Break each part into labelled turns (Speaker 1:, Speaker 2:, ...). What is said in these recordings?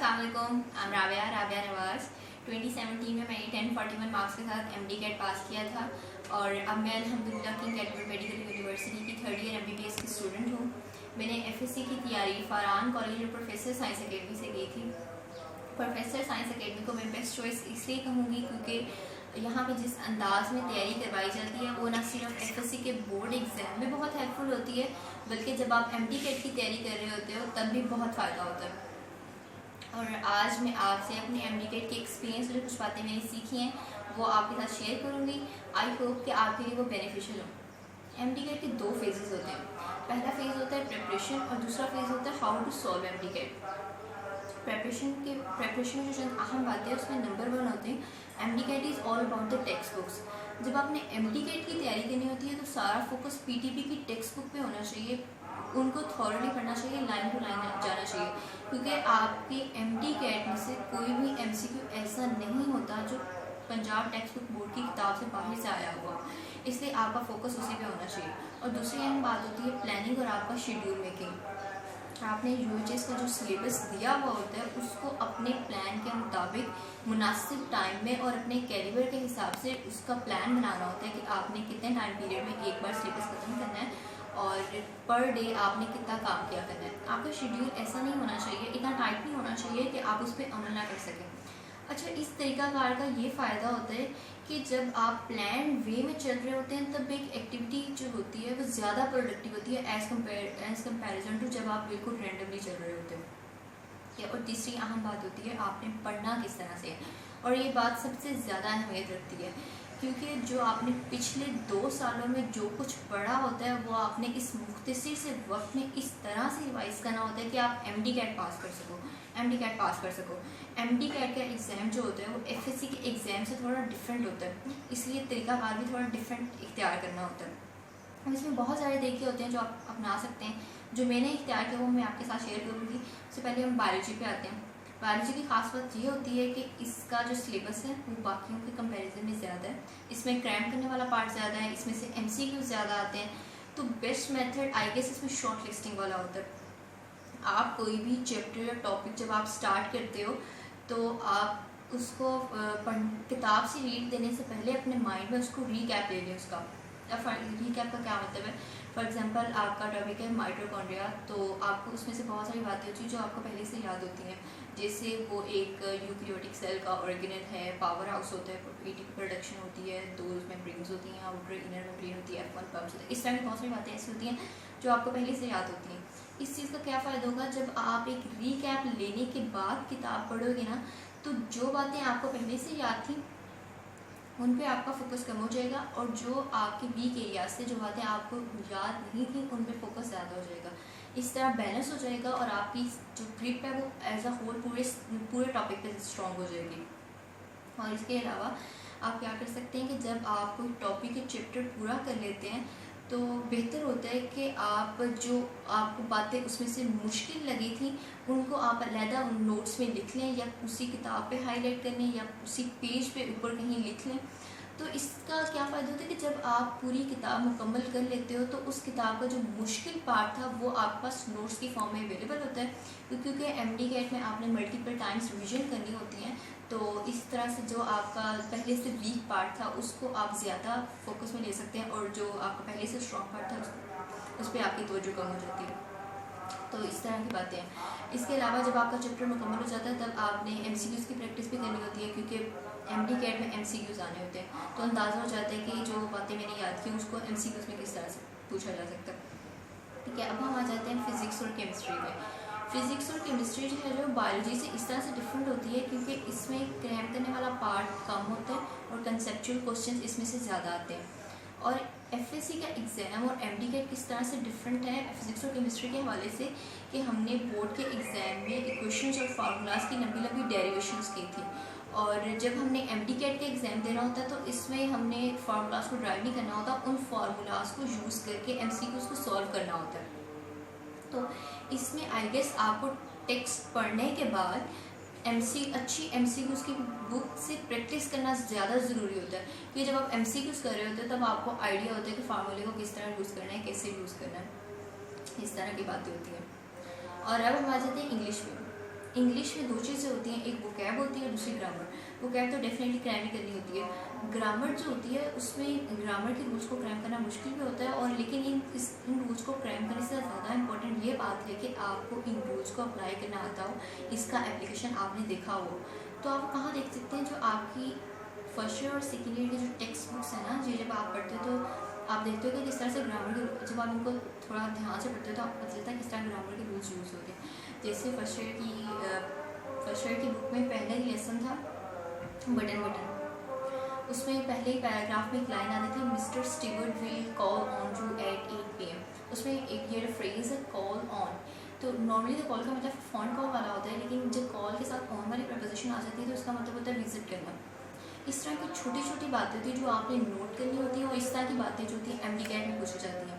Speaker 1: अस्सलाम वालेकुम, राबिया नवाज़। 2017 में मैंने 1041 मार्क्स के साथ MD कैट पास किया था और अब मैं अल्हम्दुलिल्लाह किंग एडवर्ड मेडिकल यूनिवर्सिटी की 3rd ईयर MBBS की स्टूडेंट हूँ। मैंने FSC की तैयारी फरहान कॉलेज और प्रोफेसर साइंस अकेडमी से की थी। प्रोफेसर साइंस अकेडमी को मैं बेस्ट चॉइस इसलिए कहूँगी क्योंकि यहाँ पे जिस अंदाज में तैयारी करवाई जाती है वो ना सिर्फ FSC के बोर्ड एग्ज़ाम में बहुत हेल्पफुल होती है, बल्कि जब आप MD कैट की तैयारी कर रहे होते हो तब भी बहुत फ़ायदा होता है। और आज मैं आपसे अपने MD कैट के एक्सपीरियंस जो कुछ बातें मैंने सीखी हैं वो आपके साथ शेयर करूँगी। आई होप कि आपके लिए वो बेनिफिशियल हो। MD कैट के 2 फेजेस होते हैं। पहला फेज़ होता है प्रिपरेशन और दूसरा फेज़ होता है how to solve MD cat. Preparation में जो चंद अहम बातें हैं उसमें नंबर 1 होते हैं MD cat is all about the textbooks. जब आपने MD कैट की तैयारी करनी होती है तो सारा फोकस PTP की टेक्स्ट बुक पे होना चाहिए। उनको थॉरली पढ़ना चाहिए, लाइन टू लाइन जाना चाहिए, क्योंकि आपके MD कैट में से कोई भी MCQ ऐसा नहीं होता जो पंजाब टेक्स्ट बुक बोर्ड की किताब से बाहर से आया हुआ, इसलिए आपका फोकस उसी पे होना चाहिए। और दूसरी अहम बात होती है प्लानिंग और आपका शेड्यूल मेकिंग। आपने UHS का जो सिलेबस दिया हुआ होता है उसको अपने प्लान के मुताबिक मुनासिब टाइम में और अपने कैलिबर के हिसाब से उसका प्लान बनाना होता है कि आपने कितने टाइम पीरियड में एक बार सिलेबस ख़त्म करना है और पर डे आपने कितना काम किया करना है। आपका शेड्यूल ऐसा नहीं होना चाहिए, इतना टाइट नहीं होना चाहिए कि आप उस पर अमल ना कर सकें। अच्छा, इस तरीक़ाकार का ये फ़ायदा होता है कि जब आप प्लान वे में चल रहे होते हैं तब एक एक्टिविटी जो होती है वो ज़्यादा प्रोडक्टिव होती है एज़ कम्पेरिजन टू जब आप बिल्कुल रैंडमली चल रहे होते हैं। और तीसरी अहम बात होती है आपने पढ़ना किस तरह से है, और ये बात सबसे ज़्यादा अहमियत रखती है क्योंकि जो आपने पिछले 2 सालों में जो कुछ पढ़ा होता है वो आपने इस मुख्तसर से वक्त में इस तरह से रिवाइज़ करना होता है कि आप MD कैट पास कर सको। MD कैट का एग्ज़ाम जो होता है वो FSC के एग्ज़ाम से थोड़ा डिफरेंट होता है, इसलिए तरीक़ाकार भी थोड़ा डिफरेंट इख्तियार करना होता है। इसमें बहुत सारे तरीके होते हैं जो आप अपना सकते हैं। जो मैंने इख्तियार किया वो मैं आपके साथ शेयर करूँगी। सबसे पहले हम बायोलॉजी पे आते हैं। बायोलॉजी की खास बात ये होती है कि इसका जो सिलेबस है वो बाकियों के कंपैरिजन में ज़्यादा है। इसमें क्रैम करने वाला पार्ट ज़्यादा है, इसमें से MCQ ज़्यादा आते हैं। तो बेस्ट मेथड आई गेस इसमें शॉर्ट लिस्टिंग वाला होता है। आप कोई भी चैप्टर या टॉपिक जब आप स्टार्ट करते हो तो आप उसको किताब से रीड देने से पहले अपने माइंड में उसको रीकैप ले लें। उसका रीकैप का क्या मतलब है? फॉर एग्जांपल आपका टॉपिक है माइटोकॉन्ड्रिया, तो आपको उसमें से बहुत सारी बातें होती हैं जो आपको पहले से याद होती हैं, जैसे वो एक यूकैरियोटिक सेल का ऑर्गेनल है, पावर हाउस होता है, ATP प्रोडक्शन होती है, 2 मेम्ब्रेन्स होती हैं, आउटर इनर मेम्ब्रेन होती है, F1 पम्प्स होता है। इस तरह की बहुत सारी बातें ऐसी होती हैं जो आपको पहले से याद होती हैं। इस चीज़ का क्या फ़ायदा होगा? जब आप एक रीकैप लेने के बाद किताब पढ़ोगे ना तो जो बातें आपको पहले से याद थी उन पे आपका फोकस कम हो जाएगा और जो आपके वीक एरियाज से जो बातें आपको याद नहीं थी उन पे फोकस ज़्यादा हो जाएगा। इस तरह बैलेंस हो जाएगा और आपकी जो ग्रिप है वो एज अ होल पूरे टॉपिक पे स्ट्रॉन्ग हो जाएगी। और इसके अलावा आप क्या कर सकते हैं कि जब आप कोई टॉपिक के चैप्टर पूरा कर लेते हैं तो बेहतर होता है कि आप जो आपको बातें उसमें से मुश्किल लगी थी उनको आप अलहदा नोट्स में लिख लें या उसी किताब पे हाईलाइट कर लें या उसी पेज पे ऊपर कहीं लिख लें। तो इसका क्या फ़ायदा होता है कि जब आप पूरी किताब मुकम्मल कर लेते हो तो उस किताब का जो मुश्किल पार्ट था वो आपके पास नोट्स की फॉर्म में अवेलेबल होता है, क्योंकि MD कैट में आपने मल्टीपल टाइम्स रिवीजन करनी होती है। तो इस तरह से जो आपका पहले से वीक पार्ट था उसको आप ज़्यादा फोकस में ले सकते हैं और जो आपका पहले से स्ट्रॉन्ग पार्ट था उस पर आपकी तवज्जो कम हो जाती है। तो इस तरह की बातें हैं। इसके अलावा जब आपका चैप्टर मुकम्मल हो जाता है तब आपने MCQs की प्रैक्टिस भी करनी होती है, क्योंकि MD कैट में MCQs आने होते हैं, तो अंदाज़ा हो जाता है कि जो बातें मैंने याद की उसको MCQs में किस तरह से पूछा जा सकता है। ठीक है, अब हम आ जाते हैं फ़िज़िक्स और केमिस्ट्री में। फ़िज़िक्स और केमिस्ट्री जो है जो बायोलॉजी से इस तरह से डिफरेंट होती है क्योंकि इसमें क्रैम करने वाला पार्ट कम होता है और कंसेप्चुअल क्वेश्चन इसमें से ज़्यादा आते हैं। और FSC का एग्ज़ाम और MD कैट किस तरह से डिफरेंट है फिज़िक्स और केमिस्ट्री के हवाले से कि हमने बोर्ड के एग्ज़ाम में इक्वेशंस और फार्मूलाज की लंबी लंबी डेरिवेशंस की थी, और जब हमने MD कैट का एग्ज़ाम देना होता है तो इसमें हमने फार्मूलाज को ड्राइव नहीं करना होता, उन फार्मूलाज को यूज़ करके MCQs को सॉल्व करना होता है। तो इसमें आई गेस आपको टेक्स्ट पढ़ने के बाद अच्छी MCQs की बुक से प्रैक्टिस करना ज़्यादा ज़रूरी होता है, क्योंकि जब आप MCQs कर रहे होते हैं तब आपको आइडिया होता है कि फार्मूले को किस तरह यूज़ करना है, कैसे यूज़ करना है, इस तरह की बातें होती हैं। और अब हम आ जाते हैं इंग्लिश में। इंग्लिश में दो चीज़ें होती हैं, एक वोकैब होती है और दूसरी ग्रामर। वोकैब तो डेफिनेटली क्रैम ही करनी होती है। ग्रामर जो होती है उसमें ग्रामर के रूल्स को क्रैम करना मुश्किल भी होता है, और लेकिन इन रूल्स को क्रैम करने से ज़्यादा इंपॉर्टेंट ये बात है कि आपको इन रूल्स को अप्लाई करना आता हो, इसका एप्लीकेशन आपने देखा हो। तो आप कहाँ देख सकते हैं, जो आपकी फर्स्ट ईयर और सेकेंड ईयर की जो टेक्स्ट बुक्स है ना, जो जब आप पढ़ते हो तो आप देखते हो कि किस तरह से ग्रामर के, जब आप उनको थोड़ा ध्यान से पढ़ते हो तो आपको पता चलता है किस तरह ग्रामर के रूल्स यूज़ होते हैं। जैसे फर्स्ट ईयर की बुक में पहला ही लेसन था बटन बटन। उसमें पहले ही पैराग्राफ में एक लाइन आती थी, mister Stewart will call on you at 8 PM। उसमें एक ये फ्रेज है कॉल ऑन। तो नॉर्मली तो कॉल का मतलब फ़ोन कॉल वाला होता है, लेकिन जब कॉल के साथ ऑन वाली प्रपोजिशन आ जाती है तो उसका मतलब होता है विजिट करना। इस तरह की छोटी छोटी बातें होती हैं जो आपने नोट करनी होती है, और इस तरह की बातें जो होती हैं MD-CAT में पूछी जाती हैं।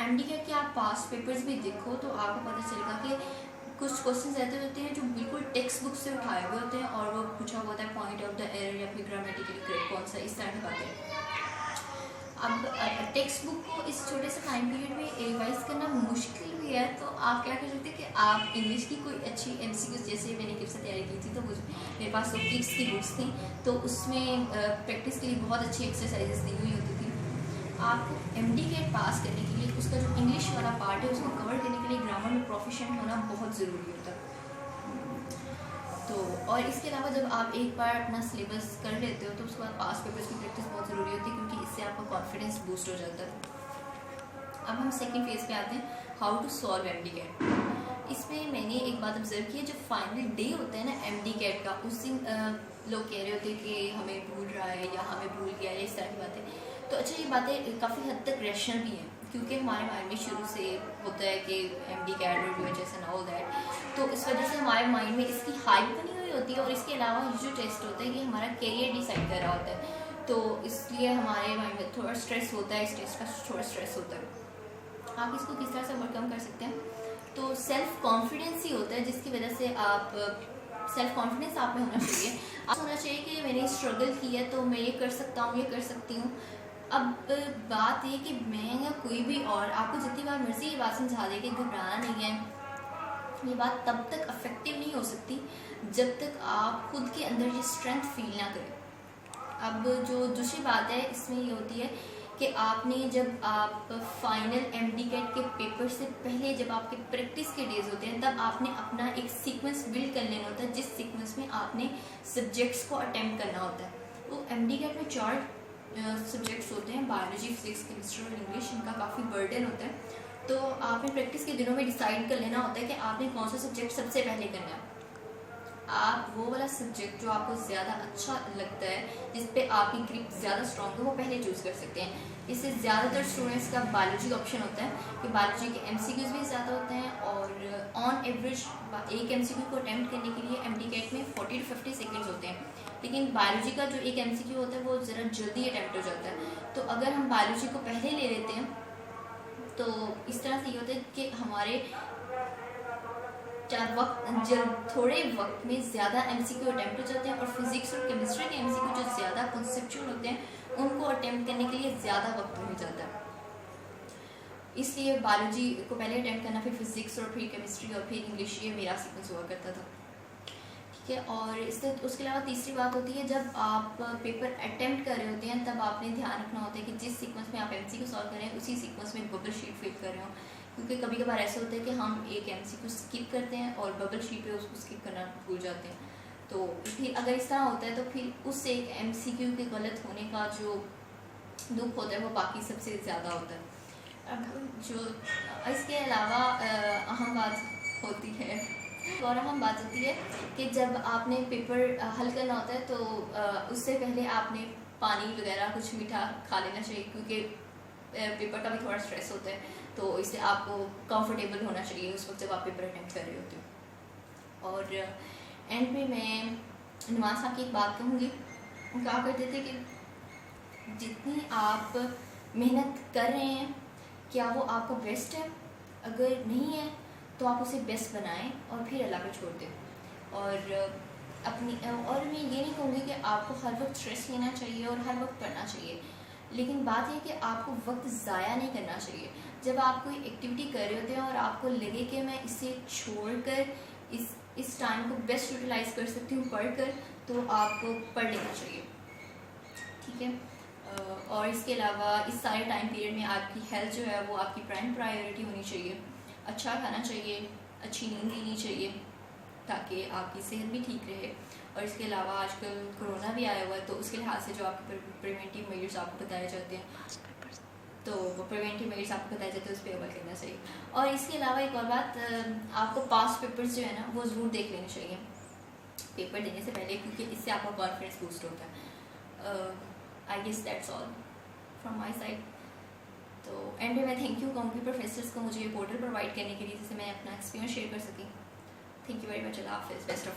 Speaker 1: MD-CAT के आप पास पेपर्स भी देखो तो आपको पता चलेगा कि कुछ क्वेश्चन ऐसे होते हैं जो बिल्कुल टेक्स्ट बुक से उठाए हुए होते हैं, और वो पूछा हुआ होता है पॉइंट ऑफ द एरर या फिर ग्रामेटिकली करेक्ट कौन सा, इस तरह की बातें। अब टेक्स्ट बुक को इस छोटे से टाइम पीरियड में रिवाइज करना मुश्किल भी है, तो आप क्या कर सकते हैं कि आप इंग्लिश की कोई अच्छी MCQ, जैसे मैंने किस से तैयारी की थी, तो मेरे पास तो किड्स की बुक्स थी, तो उसमें प्रैक्टिस के लिए बहुत अच्छी एक्सरसाइजेस दी हुई होती थी। आपको MD-CAT पास करने के लिए उसका जो इंग्लिश वाला पार्ट है उसको कवर करने के लिए ग्रामर में प्रोफिशिएंट होना बहुत ज़रूरी होता है। तो और इसके अलावा जब आप एक बार अपना सिलेबस कर लेते हो तो उसके बाद पास पेपर्स की प्रैक्टिस बहुत ज़रूरी होती है, क्योंकि इससे आपका कॉन्फिडेंस बूस्ट हो जाता है। अब हम सेकंड फेज़ पे आते हैं, हाउ टू सॉल्व MD-CAT। इसमें मैंने एक बात ऑब्जर्व की है, जो फाइनल डे होता है ना MD-CAT का, उस दिन लोग कह रहे होते हैं कि हमें भूल रहा है या हमें भूल गया है, इस तरह की बातें। तो अच्छा, ये बातें काफ़ी हद तक रैशनल भी हैं, क्योंकि हमारे माइंड में शुरू से होता है कि MD-CAT और UHS एंड ऑल दैट, तो इस वजह से हमारे माइंड में इसकी हाइप बनी हुई होती है। और इसके अलावा ये जो टेस्ट होता है ये हमारा कैरियर डिसाइड कर रहा होता है, तो इसलिए हमारे माइंड में थोड़ा स्ट्रेस होता है, इस टेस्ट का थोड़ा स्ट्रेस होता है। आप इसको किस तरह से ओवरकम कर सकते हैं, तो सेल्फ कॉन्फिडेंस ही होता है जिसकी वजह से आप, सेल्फ कॉन्फिडेंस आप में होना चाहिए। आप होना चाहिए कि मैंने स्ट्रगल की है तो मैं ये कर सकता हूँ, ये कर सकती हूँ। अब बात ये कि मैं या कोई भी और आपको जितनी बार मर्जी ये बात समझा दे कि घबराना नहीं है, ये बात तब तक अफेक्टिव नहीं हो सकती जब तक आप खुद के अंदर ये स्ट्रेंथ फील ना करें। अब जो दूसरी बात है इसमें ये होती है कि आपने, जब आप फाइनल MD-CAT के पेपर से पहले जब आपके प्रैक्टिस के डेज होते हैं, तब आपने अपना एक सीक्वेंस बिल्ड कर लेना होता है, जिस सीक्वेंस में आपने सब्जेक्ट्स को अटेम्प्ट करना होता है। तो MD-CAT में 4 सब्जेक्ट्स होते हैं, बायोलॉजी, फिजिक्स, केमिस्ट्री और इंग्लिश। इनका काफ़ी बर्डन होता है, तो आपने प्रैक्टिस के दिनों में डिसाइड कर लेना होता है कि आपने कौन सा सब्जेक्ट सबसे पहले करना है। आप वो वाला सब्जेक्ट जो आपको ज़्यादा अच्छा लगता है, जिस पे आपकी ग्रिप ज़्यादा स्ट्रॉन्ग है, वो पहले चूज़ कर सकते हैं। इससे ज़्यादातर स्टूडेंट्स का बायोलॉजी का ऑप्शन होता है कि बायोलॉजी के MCQs भी ज़्यादा होते हैं, और ऑन एवरेज एक MCQ को अटैम्प्ट करने के लिए MD-CAT में 40 to 50 सेकेंड्स होते हैं। लेकिन बायोलॉजी का जो एक MCQ होता है वो ज़रा जल्दी अटैम्प्ट हो जाता है। तो अगर हम बायोलॉजी को पहले ले लेते हैं तो इस तरह से ये होता है कि हमारे थोड़े वक्त में ज़्यादा MCQ अटैम्प्ट हो जाते हैं, और फिजिक्स और केमिस्ट्री के MCQ जो ज़्यादा कॉन्सेप्चुअल होते हैं उनको अटैम्प्ट करने के लिए ज़्यादा वक्त मिल जाता है। इसलिए बायोलॉजी को पहले अटैम्प्ट करना, फिर फिजिक्स और फिर केमिस्ट्री और फिर इंग्लिश, ये मेरा सीक्वेंस हुआ करता था। ठीक है, और इससे उसके अलावा तीसरी बात होती है, जब आप पेपर अटैम्प्ट कर रहे होते हैं तब आपने ध्यान रखना होता है कि जिस सीक्वेंस में आप MCQ सॉल्व कर रहे हैं उसी सीक्वेंस में बबल शीट फिल कर रहे हो, क्योंकि कभी कभार ऐसा होता है कि हम एक MCQ स्किप करते हैं और बबल शीट पे उसको स्किप करना भूल जाते हैं। तो फिर अगर इस तरह होता है तो फिर उस एक MCQ के गलत होने का जो दुख होता है वो बाकी सबसे ज़्यादा होता है। अब जो इसके अलावा अहम बात होती है, और अहम बात होती है कि जब आपने पेपर हल करना होता है तो उससे पहले आपने पानी वगैरह कुछ मीठा खा लेना चाहिए, क्योंकि पेपर का भी थोड़ा स्ट्रेस होता है, तो इससे आपको कंफर्टेबल होना चाहिए उस वक्त जब आप पेपर अटेम्प्ट कर रहे होते हो। और एंड में मैं नवाज साहब की एक बात कहूँगी, वो कहा करते थे कि जितनी आप मेहनत कर रहे हैं क्या वो आपका बेस्ट है, अगर नहीं है तो आप उसे बेस्ट बनाएं और फिर अल्लाह पे छोड़ दें। और और मैं ये नहीं कहूँगी कि आपको हर वक्त स्ट्रेस लेना चाहिए और हर वक्त पढ़ना चाहिए, लेकिन बात यह कि आपको वक्त ज़ाया नहीं करना चाहिए। जब आप कोई एक्टिविटी कर रहे होते हैं और आपको लगे कि मैं इसे छोड़कर इस इस टाइम को बेस्ट यूटिलाइज कर सकती हूँ पढ़कर, तो आपको पढ़ लेना चाहिए, ठीक है। और इसके अलावा इस सारे टाइम पीरियड में आपकी हेल्थ जो है वो आपकी प्राइम प्रायोरिटी होनी चाहिए। अच्छा खाना चाहिए, अच्छी नींद लेनी चाहिए ताकि आपकी सेहत भी ठीक रहे। और इसके अलावा आजकल कोरोना भी आया हुआ है, तो उसके लिहाज से जो आपके प्रिवेंटिव मेजर्स आपको बताए जाते हैं, तो वो प्रिवेंटिव मेजर्स आपको बताए जाते हैं, उस पर अमल करना चाहिए। और इसके अलावा एक और बात, आपको पास्ट पेपर्स जो है ना वो ज़रूर देख लेने चाहिए पेपर देने से पहले, क्योंकि इससे आपका कॉन्फिडेंस बूस्ट होता है। I guess that's all from my side. तो एंड में मैं थैंक यू कहूँगी प्रोफेसर्स को मुझे ये पोर्टल प्रोवाइड करने के लिए, जिससे मैं अपना एक्सपीरियंस शेयर कर सकी। Thank you very much. अल्लाह हाफिज़, बेस्ट ऑफ लक।